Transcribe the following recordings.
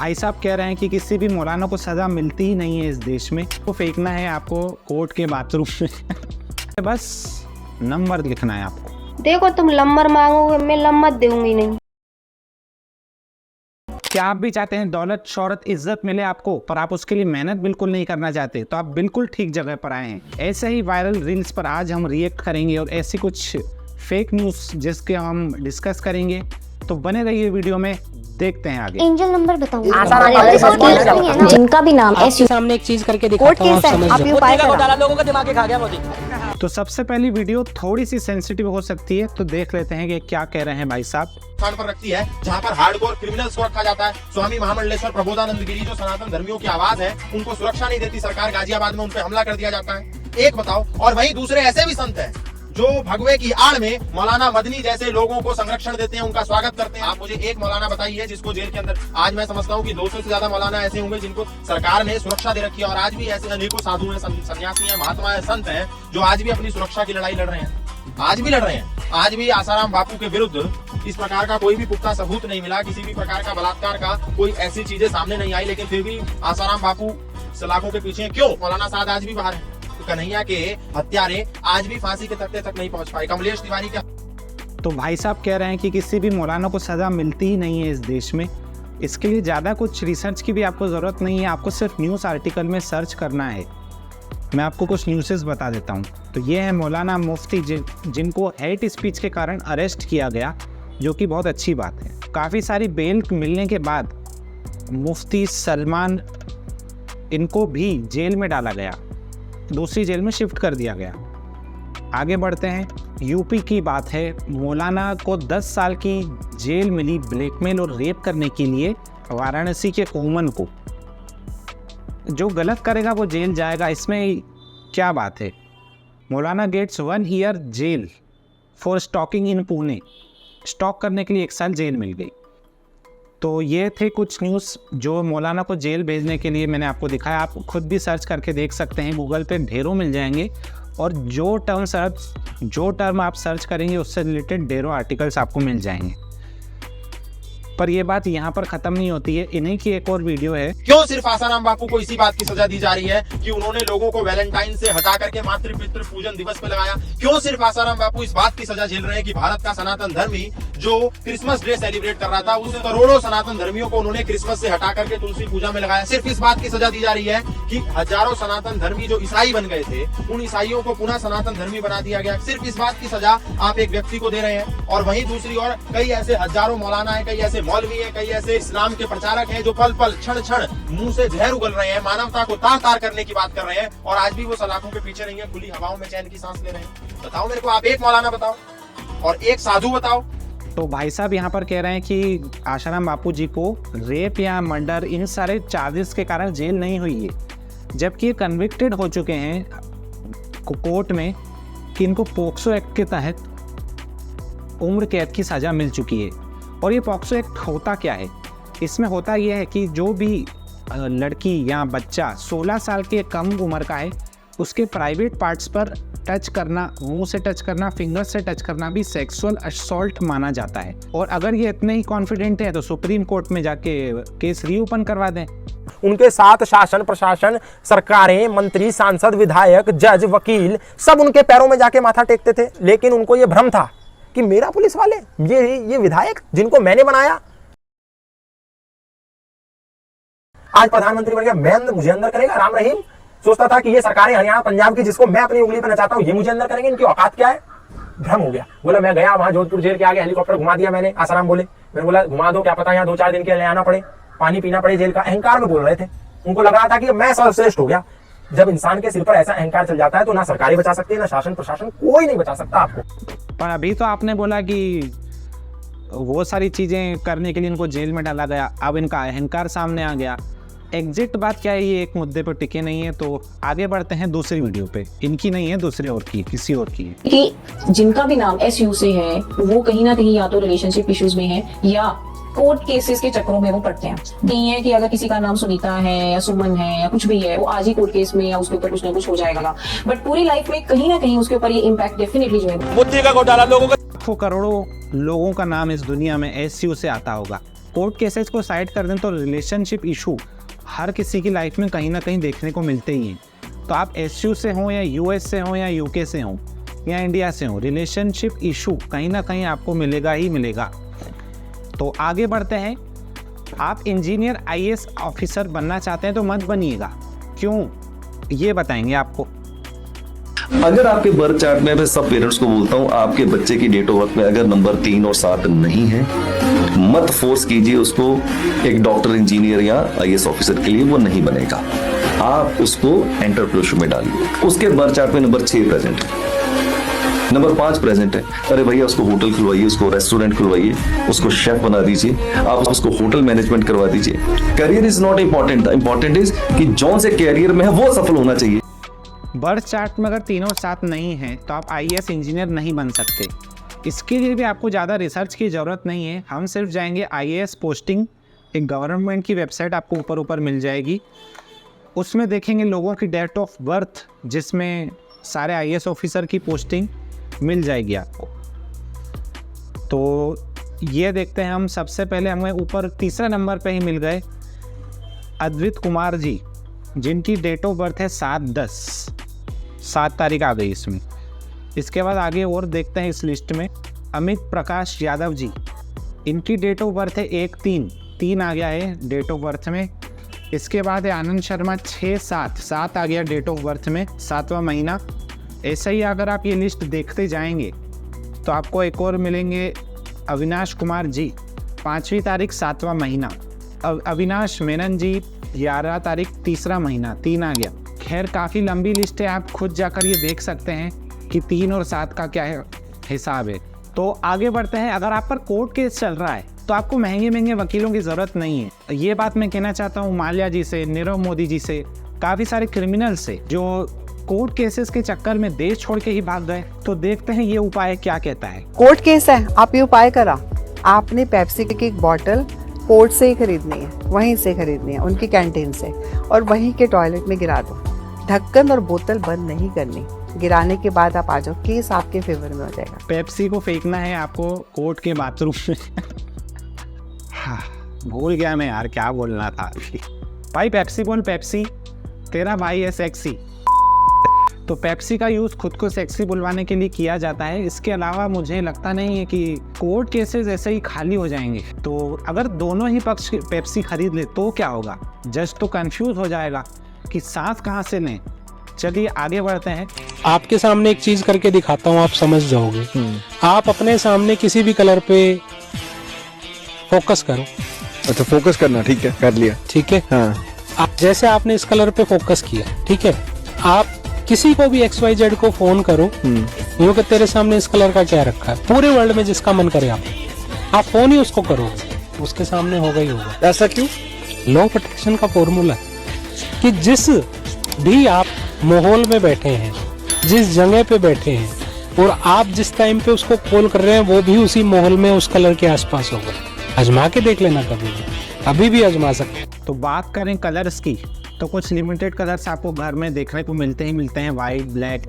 भाई साहब कह रहे हैं कि किसी भी मौलाना को सज़ा मिलती ही नहीं है इस देश में, वो फेंकना है आपको कोर्ट के बाथरूम में बस नंबर लिखना है आपको। देखो तुम नंबर मांगोगे, मैं नंबर दूंगी नहीं। क्या आप भी चाहते हैं दौलत, शोहरत, इज्जत मिले आपको, पर आप उसके लिए मेहनत बिल्कुल नहीं करना चाहते, तो आप बिल्कुल ठीक जगह पर आए हैं। ऐसे ही वायरल रील्स पर आज हम रिएक्ट करेंगे और ऐसी कुछ फेक न्यूज़ जिसके हम डिस्कस करेंगे, तो बने रहिए वीडियो में, देखते हैं आगे। एंजल नंबर बताऊंगा जिनका भी नाम आपके सामने एक चीज करके दिखाता हूं, समझ लो। लोगों का दिमाग खा गया मोदी। तो सबसे पहली वीडियो थोड़ी सी सेंसिटिव हो सकती है, तो देख लेते हैं कि क्या कह रहे हैं भाई साहब। स्थान पर रखती है जहां पर हार्डकोर क्रिमिनल्स को रखा जाता है। स्वामी महामंडलेश्वर प्रबोधानंद गिरी जो सनातन धर्मियों की आवाज है, उनको सुरक्षा नहीं देती सरकार, गाजियाबाद में उन पर हमला कर दिया जाता है। एक बताओ, और वहीं दूसरे ऐसे भी संत हैं जो भगवे की आड़ में मौलाना मदनी जैसे लोगों को संरक्षण देते हैं, उनका स्वागत करते हैं। आप मुझे एक मौलाना बताइए जिसको जेल के अंदर, आज मैं समझता हूँ कि 200 से ज्यादा मौलाना ऐसे होंगे जिनको सरकार ने सुरक्षा दे रखी है, और आज भी ऐसे अनेकों साधु हैं, सन्यासी हैं, महात्मा हैं, संत हैं जो आज भी अपनी सुरक्षा की लड़ाई लड़ रहे हैं, आज भी लड़ रहे हैं। आज भी आसाराम बापू के विरुद्ध इस प्रकार का कोई भी पुख्ता सबूत नहीं मिला, किसी भी प्रकार का बलात्कार का कोई ऐसी चीजें सामने नहीं आई, लेकिन फिर भी आसाराम बापू सलाखों के पीछे क्यों? मौलाना साद आज भी बाहर है। कन्हैया के हत्यारे आज भी फांसी के तख्ते तक नहीं पहुंच पाए। कमलेश तिवारी का तो भाई साहब कह रहे हैं कि किसी भी मौलाना को सज़ा मिलती ही नहीं है इस देश में। इसके लिए ज़्यादा कुछ रिसर्च की भी आपको ज़रूरत नहीं है, आपको सिर्फ न्यूज़ आर्टिकल में सर्च करना है। मैं आपको कुछ न्यूज़ेस बता देता हूँ। तो ये है मौलाना मुफ्ती जिनको हेट स्पीच के कारण अरेस्ट किया गया, जो कि बहुत अच्छी बात है। काफ़ी सारी बेल मिलने के बाद मुफ्ती सलमान इनको भी जेल में डाला गया, दूसरी जेल में शिफ्ट कर दिया गया। आगे बढ़ते हैं, यूपी की बात है। मौलाना को 10 साल की जेल मिली ब्लैकमेल और रेप करने के लिए। वाराणसी के कोमन को, जो गलत करेगा वो जेल जाएगा, इसमें क्या बात है। Maulana gets 1 year jail for stalking in Pune, stalk करने के लिए 1 साल जेल मिल गई। तो ये थे कुछ न्यूज़ जो मौलाना को जेल भेजने के लिए मैंने आपको दिखाया। आप खुद भी सर्च करके देख सकते हैं, गूगल पे ढेरों मिल जाएंगे, और जो टर्म आप सर्च करेंगे उससे रिलेटेड ढेरों आर्टिकल्स आपको मिल जाएंगे। पर ये बात यहाँ पर ख़त्म नहीं होती है, इन्हीं की एक और वीडियो है। क्यों सिर्फ आसाराम बापू को इसी बात की सजा दी जा रही है कि उन्होंने लोगों को वैलेंटाइन से हटा करके मातृ पितृ पूजन दिवस पे लगाया? क्यों सिर्फ आसाराम बापू इस बात की सजा झेल रहे हैं कि भारत का सनातन धर्मी जो क्रिसमस डे सेलिब्रेट कर रहा था, उस करोड़ों सनातन धर्मियों को उन्होंने क्रिसमस से हटा करके तुलसी पूजा में लगाया? सिर्फ इस बात की सजा दी जा रही है कि हजारों सनातन धर्मी जो ईसाई बन गए थे, उन ईसाइयों को पुनः सनातन धर्मी बना दिया गया। सिर्फ इस बात की सजा आप एक व्यक्ति को दे रहे हैं। और वहीं दूसरी ओर कई ऐसे हजारों मौलाना है, कई ऐसे मौलवी है, कई ऐसे इस्लाम के प्रचारक हैं जो पल पल क्षण क्षण मुंह से जहर उगल रहे हैं, मानवता को तार तार करने की बात कर रहे हैं, और आज भी वो सलाखों के पीछे नहीं है, खुली हवाओं में चैन की सांस ले रहे हैं। बताओ मेरे को, आप एक मौलाना बताओ और एक साधु बताओ। तो भाई साहब यहाँ पर कह रहे हैं कि आसाराम बापू जी को रेप या मर्डर, इन सारे चार्जेस के कारण जेल नहीं हुई है, जबकि ये कन्विक्टेड हो चुके हैं कोर्ट में कि इनको पोक्सो एक्ट के तहत उम्र कैद की सज़ा मिल चुकी है। और ये पॉक्सो एक्ट होता क्या है? इसमें होता यह है कि जो भी लड़की या बच्चा 16 साल के कम उम्र का है, उसके प्राइवेट पार्ट्स पर टच करना, मुंह से टच करना, फिंगर से टच करना भी सेक्सुअल असॉल्ट माना जाता है। और अगर ये इतने ही कॉन्फिडेंट है तो सुप्रीम कोर्ट में जाके केस रीओपन करवा दें। उनके साथ शासन प्रशासन, सरकारें, मंत्री, सांसद, विधायक, जज, वकील सब उनके पैरों में जाके माथा टेकते थे, लेकिन उनको ये भ्रम था कि मेरा पुलिस वाले, ये विधायक जिनको मैंने बनाया, आज प्रधानमंत्री बन गया, मुझे अंदर करेगा। राम रहीम सोचता था कि ये सरकारें हरियाणा पंजाब की जिसको मैं अपनी उंगली पर नचाता हूं, ये मुझे अंदर करेंगे, इनकी औकात क्या है? भ्रम हो गया। बोला मैं गया वहां जोधपुर जेल के आगे, हेलीकॉप्टर घुमा दिया मैंने। आसाराम बोले, मैंने बोला घुमा दो, क्या पता यहाँ 2-4 दिन के लिए आना पड़े, पानी पीना पड़े जेल का। अहंकार में बोल रहे थे, उनको लग रहा था कि मैं सर्वश्रेष्ठ हो गया। जब इंसान के सिर पर ऐसा अहंकार चल जाता है तो ना सरकारें बचा सकती है, ना शासन प्रशासन, कोई नहीं बचा सकता आपको। पर अभी तो आपने बोला कि वो सारी चीज़ें करने के लिए इनको जेल में डाला गया, अब इनका अहंकार सामने आ गया। एग्जैक्ट बात क्या है, ये एक मुद्दे पर टिके नहीं है। तो आगे बढ़ते हैं दूसरी वीडियो पे, इनकी नहीं है, दूसरे और की, किसी और की है कि जिनका भी नाम SU से है, वो कहीं ना कहीं या तो रिलेशनशिप इश्यूज में है या कोर्ट केसेस के चक्करों में वो पड़ते हैं। नहीं है कि अगर किसी का नाम सुनीता है या सुमन है या कुछ भी है, वो आज ही कोर्ट केस में या उसके ऊपर कुछ ना कुछ हो जाएगा, बट पूरी लाइफ में कहीं ना कहीं उसके ऊपर ये इम्पैक्ट डेफिनेटली जो है। मुद्दे का घोटाला, लोगों का, करोड़ों लोगों का नाम इस दुनिया में SU से आता होगा। कोर्ट केसेस को साइड कर दें तो रिलेशनशिप इशू हर किसी की लाइफ में कहीं ना कहीं देखने को मिलते ही हैं। तो आप एसयू से हों या यूएस से हों या यूके से हों या इंडिया से हों, रिलेशनशिप इशू कहीं ना कहीं आपको मिलेगा ही मिलेगा। तो आगे बढ़ते हैं। आप इंजीनियर आईएएस ऑफिसर बनना चाहते हैं तो मत बनिएगा। क्यों, ये बताएंगे आपको। अगर आपके बर्थ चार्ट में, मैं सब पेरेंट्स को बोलता हूं, आपके बच्चे की डेट ऑफ बर्थ में अगर नंबर 3 और 7 नहीं है, मत फोर्स कीजिए उसको एक डॉक्टर, इंजीनियर या आईएएस ऑफिसर के लिए, वो नहीं बनेगा। आप उसको एंटरप्रेन्योरशिप में डालिए। उसके बर्थ चार्ट में नंबर 6 प्रेजेंट है, नंबर 5 प्रेजेंट है, अरे भैया उसको होटल खुलवाइए, उसको रेस्टोरेंट खुलवाइए, उसको शेफ बना दीजिए, आप उसको होटल मैनेजमेंट करवा दीजिए। Career is not important, important is कि जौन से कैरियर में है वो सफल होना चाहिए। बर्थ चार्ट में अगर 3 और 7 नहीं है तो आप आईएएस इंजीनियर नहीं बन सकते। इसके लिए भी आपको ज़्यादा रिसर्च की ज़रूरत नहीं है। हम सिर्फ जाएंगे आईएएस पोस्टिंग, एक गवर्नमेंट की वेबसाइट आपको ऊपर मिल जाएगी, उसमें देखेंगे लोगों की डेट ऑफ बर्थ, जिसमें सारे आईएएस ऑफिसर की पोस्टिंग मिल जाएगी आपको। तो ये देखते हैं हम। सबसे पहले हमें ऊपर तीसरा नंबर पे ही मिल गए अद्वित कुमार जी, जिनकी डेट ऑफ बर्थ है 7/10, 7 तारीख आ गई इसमें। इसके बाद आगे और देखते हैं इस लिस्ट में अमित प्रकाश यादव जी, इनकी डेट ऑफ बर्थ है 1/3 आ गया है डेट ऑफ बर्थ में। इसके बाद है आनंद शर्मा 6/7 आ गया डेट ऑफ बर्थ में, 7वां महीना। ऐसे ही अगर आप ये लिस्ट देखते जाएंगे तो आपको एक और मिलेंगे अविनाश कुमार जी, 5वीं तारीख 7वां महीना। अविनाश मेनन जी 11 तारीख 3रा महीना, 3 आ गया। खैर काफ़ी लंबी लिस्ट है, आप खुद जाकर ये देख सकते हैं कि 3 और 7 का क्या हिसाब है। तो आगे बढ़ते हैं। अगर आप पर कोर्ट केस चल रहा है तो आपको महंगे वकीलों की ज़रूरत नहीं है। ये बात मैं कहना चाहता हूँ माल्या जी से, नीरव मोदी जी से, काफ़ी सारे क्रिमिनल से जो कोर्ट केसेस के चक्कर में देश छोड़ के ही भाग गए। तो देखते हैं ये उपाय क्या कहता है। कोर्ट केस है, आप ये उपाय करा, आपने पेप्सी की एक बॉटल कोर्ट से ही खरीदनी है, वहीं से खरीदनी है, उनकी कैंटीन से, और वहीं के टॉयलेट में गिरा दो। ढक्कन और बोतल बंद नहीं करनी, गिराने के बाद आप आ जाओ, केस आपके फेवर में हो जाएगा। पेप्सी को फेंकना है आपको कोर्ट के बाथरूम में। हाँ, भूल गया मैं यार क्या बोलना था। भाई पेप्सी बोल, पेप्सी तेरा भाई है सेक्सी। तो पेप्सी का यूज़ खुद को सेक्सी बुलवाने के लिए किया जाता है। इसके अलावा मुझे लगता नहीं है कि कोर्ट केसेस ऐसे ही खाली हो जाएंगे। तो अगर दोनों ही पक्ष पेप्सी खरीद ले तो क्या होगा, जज तो कंफ्यूज हो जाएगा कि सांस कहाँ से लें। चलिए आगे बढ़ते हैं। आपके सामने एक चीज करके दिखाता हूँ, आप समझ जाओगे। आप अपने सामने किसी भी कलर पे फोकस करो। अच्छा, फोकस करना, ठीक है, कर लिया। ठीक है, हाँ। आप जैसे आपने इस कलर पे फोकस किया, ठीक है, आप किसी को भी XYZ को फोन करो, यूँ कि तेरे सामने इस कलर का क्या रखा है, पूरे वर्ल्ड में जिसका मन करे आप फोन ही उसको करो, उसके सामने होगा ही होगा। ऐसा क्यों? लॉ ऑफ अट्रैक्शन का फॉर्मूला कि जिस भी आप माहौल में बैठे हैं, जिस जगह पे बैठे हैं, और आप जिस टाइम पे उसको कॉल कर रहे हैं वो भी उसी माहौल में उस कलर के आसपास होगा। आजमा के देख लेना, कभी भी आजमा सकते हैं। तो बात करें कलर्स की तो कुछ लिमिटेड कलर्स आपको घर में देखने को मिलते हैं। वाइट, ब्लैक,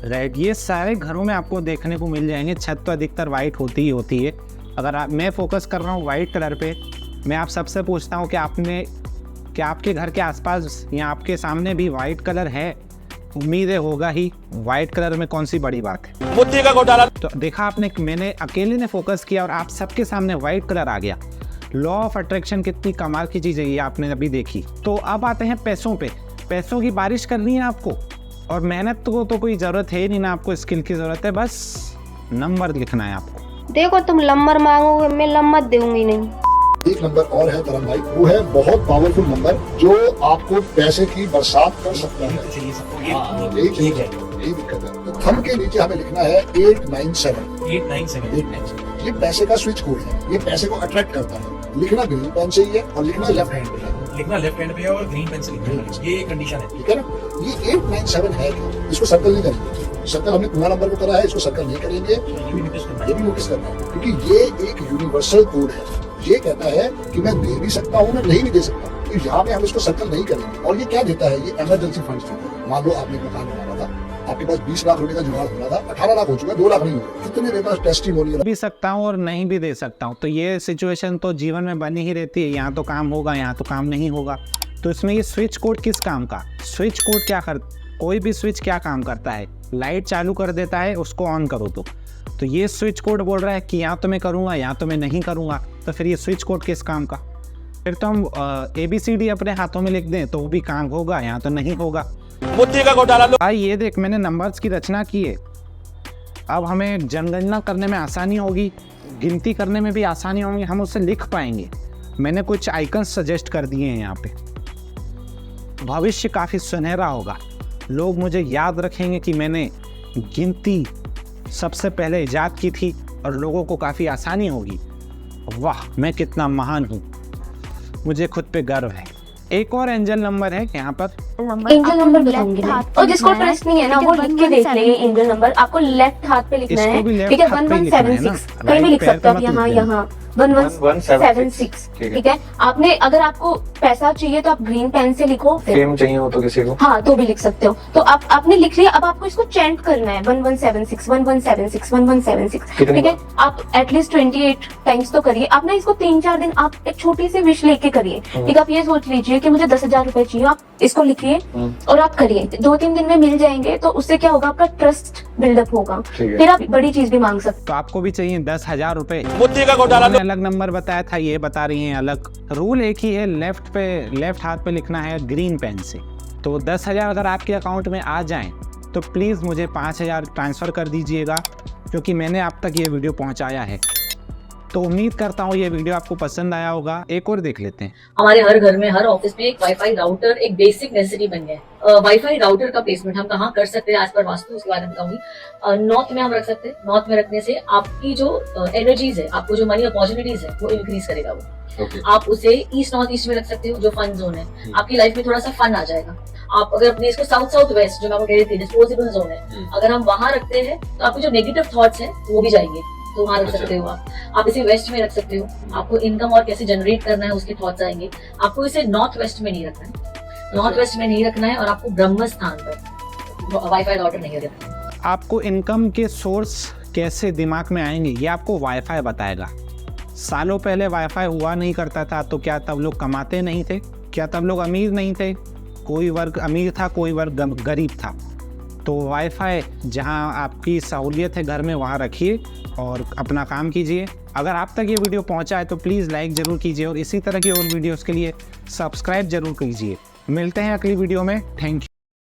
रेड, ये सारे घरों में आपको देखने को मिल जाएंगे। छत तो अधिकतर वाइट होती ही होती है। अगर मैं फोकस कर रहा हूँ वाइट कलर पे, मैं आप सबसे पूछता हूँ कि आपके घर के आसपास या आपके सामने भी वाइट कलर है? उम्मीद है होगा ही। वाइट कलर में कौन सी बड़ी बात है। बुद्धि का घोटाला। तो देखा आपने, मैंने अकेले ने फोकस किया और आप सबके सामने वाइट कलर आ गया। लॉ ऑफ अट्रैक्शन कितनी कमाल की चीज़ है ये आपने अभी देखी। तो अब आते हैं पैसों पे। पैसों की बारिश करनी है आपको, और मेहनत को तो कोई ज़रूरत है नहीं ना, आपको स्किल की ज़रूरत है, बस नंबर लिखना है आपको। देखो तुम नंबर मांगोगे, मैं नंबर दूंगी नहीं। एक नंबर और है तरन भाई, वो है बहुत पावरफुल नंबर जो आपको पैसे की बरसात कर सकता है। यही दिक्कत है। तो थंब के नीचे हमें लिखना है 897। ये पैसे का स्विच कोड है, ये पैसे को अट्रैक्ट करता है। लिखना ग्रीन पेन से ही है और लिखना लेफ्ट हैंड पे है। लिखना लेफ्ट हैंड पे है और ग्रीन पेन से लिखना है, ये कंडीशन है, ठीक है ना। ये 897 है, इसको सर्कल नहीं करेंगे। सर्कल हमने पूरा नंबर को करा है, इसको सर्कल नहीं करेंगे। ये भी नोटिस करना है, क्योंकि ये एक यूनिवर्सल कोड है। ये कहता है कि मैं दे भी सकता हूँ, मैं नहीं भी दे सकता। तो यहाँ पे हम इसको सर्कल नहीं करेंगे। और ये क्या देता है, ये इमरजेंसी फंड देता है। मान लो आपने मकान बनाना था, आपके पास 20 लाख रुपए का जुगाड़ होना था, 18 लाख हो चुका है, 2 लाख नहीं हुए। कितने मेरे पास टेस्टिमोनियल भी सकता हूँ और नहीं भी दे सकता हूँ, तो ये सिचुएशन तो जीवन में बनी ही रहती है। यहाँ तो काम होगा, यहाँ तो काम नहीं होगा। तो इसमें ये स्विच कोड किस काम का? स्विच कोड क्या कोई भी स्विच क्या काम करता है? लाइट चालू कर देता है, उसको ऑन करो तो ये स्विच कोड बोल रहा है कि यहाँ तो मैं करूँगा, यहाँ तो मैं नहीं करूँगा। तो फिर ये स्विच कोड किस काम का? फिर तो हम ABCD अपने हाथों में लिख दें तो वो भी काम होगा, यहाँ तो नहीं होगा। भाई ये देख, मैंने नंबर्स की रचना की है। अब हमें जनगणना करने में आसानी होगी, गिनती करने में भी आसानी होगी, हम उससे लिख पाएंगे। मैंने कुछ आइकन्स सजेस्ट कर दिए हैं यहाँ पे। भविष्य काफ़ी सुनहरा होगा, लोग मुझे याद रखेंगे कि मैंने गिनती सबसे पहले ईजाद की थी और लोगों को काफ़ी आसानी होगी। वाह, मैं कितना महान हूँ, मुझे खुद पे गर्व है। एक और एंजल नंबर है यहाँ पर, एंजल नंबर बताऊंगी मैं। और जिसको ट्रस्ट नहीं है ना वो लिख के देख लेंगे। एंजल नंबर आपको लेफ्ट हाथ पे लिखना है, ठीक है? 1176 कहीं भी लिख सकते हो आप, यहाँ 1176, ठीक है? आपने अगर आपको पैसा चाहिए तो आप ग्रीन पेन से लिखो, फेम चाहिए हो तो किसी को, हाँ तो भी लिख सकते हो। तो आपने लिख लिया, अब आपको इसको चैंट करना है 1176 1176 1176, ठीक है? आप एटलीस्ट 28 टाइम्स तो करिए। आप ना इसको 3-4 दिन आप एक छोटी सी विश लेके करिए, ठीक है? आप ये सोच लीजिए कि मुझे 10,000 रुपए चाहिए, आप इसको लिखिए और आप करिए। 2-3 दिन में मिल जाएंगे, तो उससे क्या होगा, आपका ट्रस्ट बिल्डअप होगा, फिर आप बड़ी चीज भी मांग सकते। तो आपको भी चाहिए 10,000 रुपए। अलग नंबर बताया था, ये बता रही हैं अलग। रूल एक ही है, लेफ्ट हाथ पे लिखना है ग्रीन पेन से। तो 10,000 अगर आपके अकाउंट में आ जाएं तो प्लीज़ मुझे 5,000 ट्रांसफ़र कर दीजिएगा, क्योंकि मैंने आप तक ये वीडियो पहुंचाया है। तो उम्मीद करता हूँ ये वीडियो आपको पसंद आया होगा। एक और देख लेते हैं। हमारे हर घर में, हर ऑफिस में एक वाईफाई राउटर एक बेसिक नेसेसिटी बन गया है। वाईफाई राउटर का प्लेसमेंट हम कहाँ कर सकते हैं, आज पर वास्तु, उसके बारे में बताऊंगी। नॉर्थ में हम रख सकते हैं। नॉर्थ में रखने से आपकी जो एनर्जीज है, आपको जो मनी अपॉर्चुनिटीज है, वो इंक्रीज करेगा वो। आप उसे ईस्ट नॉर्थ ईस्ट में रख सकते हो, जो फन जोन है। आपकी लाइफ में थोड़ा सा फन आ जाएगा। आप अगर अपने इसको साउथ साउथ वेस्ट, जो मैं आपको कह रही थी, डिस्पोजेबल जोन है, अगर हम वहां रखते हैं तो आपके जो नेगेटिव थॉट्स हैं वो भी जाएंगे, तो वहां रख सकते हो। आप इसे वेस्ट में रख सकते हो। आपको इनकम और कैसे जनरेट करना है उसके थॉट्स आएंगे। आपको इसे नॉर्थ वेस्ट में नहीं रखना है, नॉर्थ वेस्ट में नहीं रखना है, और आपको ब्रह्म स्थान पर वाईफाई राउटर नहीं रखना है। आपको इनकम के सोर्स कैसे दिमाग में आएंगे ये आपको वाईफाई बताएगा। सालों पहले वाईफाई हुआ नहीं करता था, तो क्या तब लोग कमाते नहीं थे? क्या तब लोग अमीर नहीं थे? कोई वर्ग अमीर था, कोई वर्ग गरीब था। तो वाईफाई जहां आपकी सहूलियत है घर में, वहां रखिए और अपना काम कीजिए। अगर आप तक ये वीडियो पहुंचा है तो प्लीज़ लाइक ज़रूर कीजिए और इसी तरह की और वीडियोस के लिए सब्सक्राइब ज़रूर कीजिए। मिलते हैं अगली वीडियो में। Thank you.